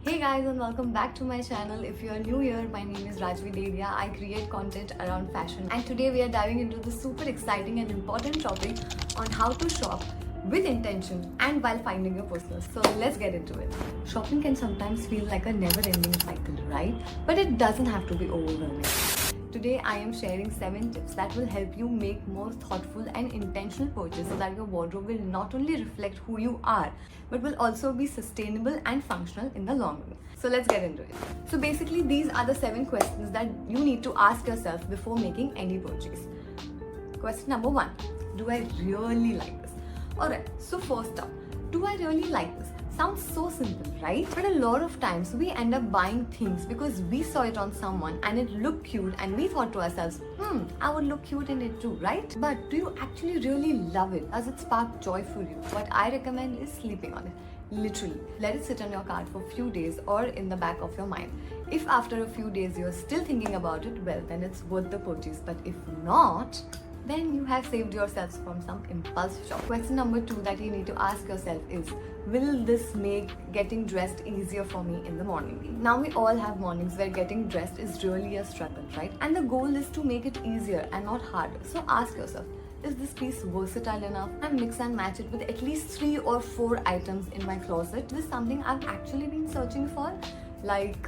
Hey guys, and welcome back to my channel. If you are new here, my name is Rajvi Dedia. I create content around fashion, and today we are diving into the super exciting and important topic on how to shop with intention and while finding your personal. So let's get into it. Shopping can sometimes feel like a never-ending cycle, right? But it doesn't have to be overwhelming. Today I am sharing 7 tips that will help you make more thoughtful and intentional purchases so that your wardrobe will not only reflect who you are but will also be sustainable and functional in the long run. So let's get into it. So basically these are the 7 questions that you need to ask yourself before making any purchase. Question number 1. Do I really like this? Alright, so first up, do I really like this? Sounds so simple, right? But a lot of times we end up buying things because we saw it on someone and it looked cute and we thought to ourselves, I would look cute in it too, right? But do you actually really love it? Does it spark joy for you? What I recommend is sleeping on it. Literally, let it sit on your cart for a few days or in the back of your mind. If after a few days you're still thinking about it, well, then it's worth the purchase. But if not, then you have saved yourselves from some impulse shop. Question number 2 that you need to ask yourself is, will this make getting dressed easier for me in the morning? Now we all have mornings where getting dressed is really a struggle, right? And the goal is to make it easier and not harder. So ask yourself, is this piece versatile enough? And mix and match it with at least 3 or 4 items in my closet. This is something I've actually been searching for, like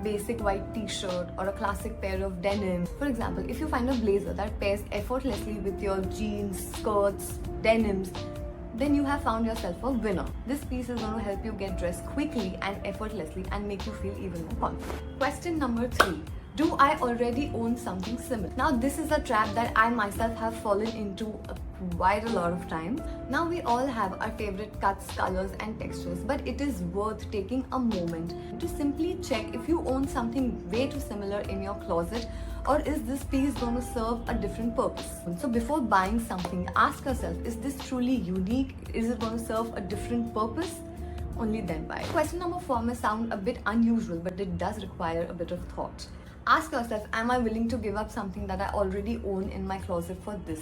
basic white t-shirt or a classic pair of denim. For example, if you find a blazer that pairs effortlessly with your jeans, skirts, denims, then you have found yourself a winner. This piece is going to help you get dressed quickly and effortlessly and make you feel even more confident. Question number 3. Do I already own something similar? Now this is a trap that I myself have fallen into quite a lot of times. Now we all have our favorite cuts, colors and textures, but it is worth taking a moment to simply check if you own something way too similar in your closet, or is this piece going to serve a different purpose? So before buying something, ask yourself, is this truly unique? Is it going to serve a different purpose? Only then buy it. Question number 4 may sound a bit unusual, but it does require a bit of thought. Ask yourself, am I willing to give up something that I already own in my closet for this?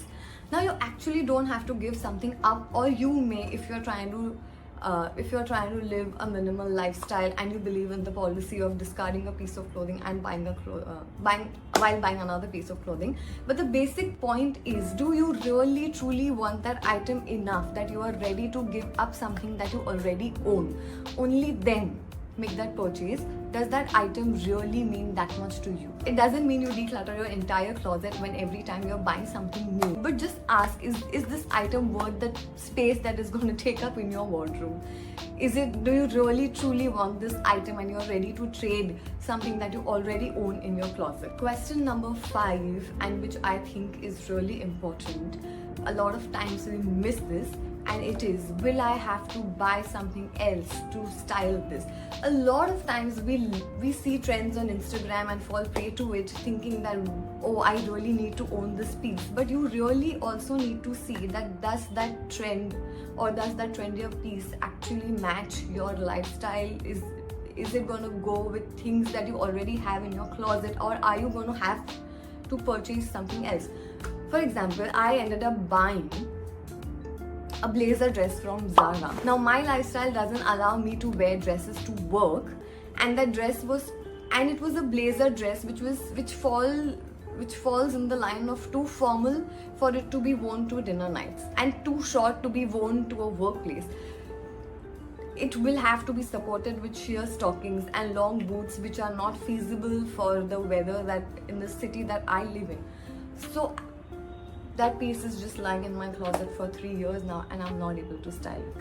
Now you actually don't have to give something up, or you may if you're trying to live a minimal lifestyle and you believe in the policy of discarding a piece of clothing and buying another piece of clothing. But the basic point is, do you really truly want that item enough that you are ready to give up something that you already own? Only then make that purchase. Does that item really mean that much to you? It doesn't mean you declutter your entire closet when every time you're buying something new, but just ask, is this item worth the space that is going to take up in your wardrobe? Do you really truly want this item and you're ready to trade something that you already own in your closet? Question number 5, and which I think is really important, a lot of times we miss this, and it is, will I have to buy something else to style this? A lot of times we see trends on Instagram and fall prey to it, thinking that, oh, I really need to own this piece. But you really also need to see that does that trend or does that trendier piece actually match your lifestyle? Is it going to go with things that you already have in your closet, or are you going to have to purchase something else? For example, I ended up buying a blazer dress from Zara. Now my lifestyle doesn't allow me to wear dresses to work, and that dress was a blazer dress which falls in the line of too formal for it to be worn to dinner nights and too short to be worn to a workplace. It will have to be supported with sheer stockings and long boots, which are not feasible for the weather that in the city that I live in. So that piece is just lying in my closet for 3 years now and I'm not able to style it.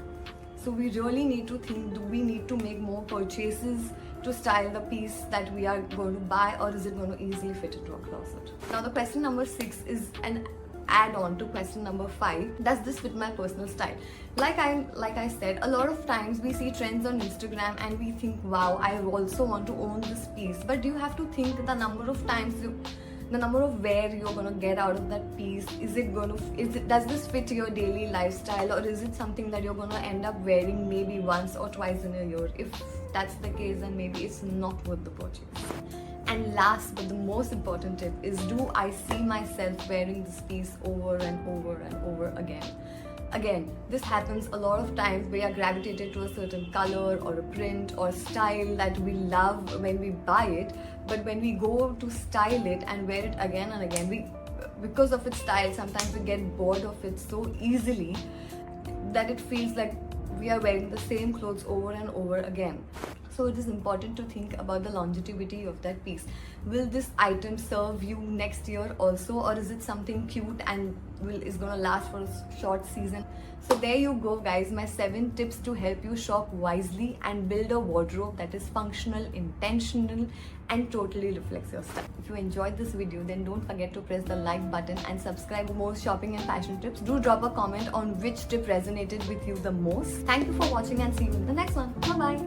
So we really need to think, do we need to make more purchases to style the piece that we are going to buy, or is it going to easily fit into our closet? Now the question number 6 is an add-on to question number 5. Does this fit my personal style? Like I said, a lot of times we see trends on Instagram and we think, wow, I also want to own this piece. But you have to think the number of wear you're going to get out of that piece. Does this fit your daily lifestyle, or is it something that you're going to end up wearing maybe once or twice in a year? If that's the case, then maybe it's not worth the purchase. And last but the most important tip is, do I see myself wearing this piece over and over and over again? Again, this happens a lot of times. We are gravitated to a certain color or a print or style that we love when we buy it, but when we go to style it and wear it again and again, because of its style, sometimes we get bored of it so easily that it feels like we are wearing the same clothes over and over again. So it is important to think about the longevity of that piece. Will this item serve you next year also, or is it something cute and is gonna last for a short season? So there you go guys, my 7 tips to help you shop wisely and build a wardrobe that is functional, intentional and totally reflects your style. If you enjoyed this video, then don't forget to press the like button and subscribe for more shopping and fashion tips. Do drop a comment on which tip resonated with you the most. Thank you for watching and see you in the next one. Bye bye.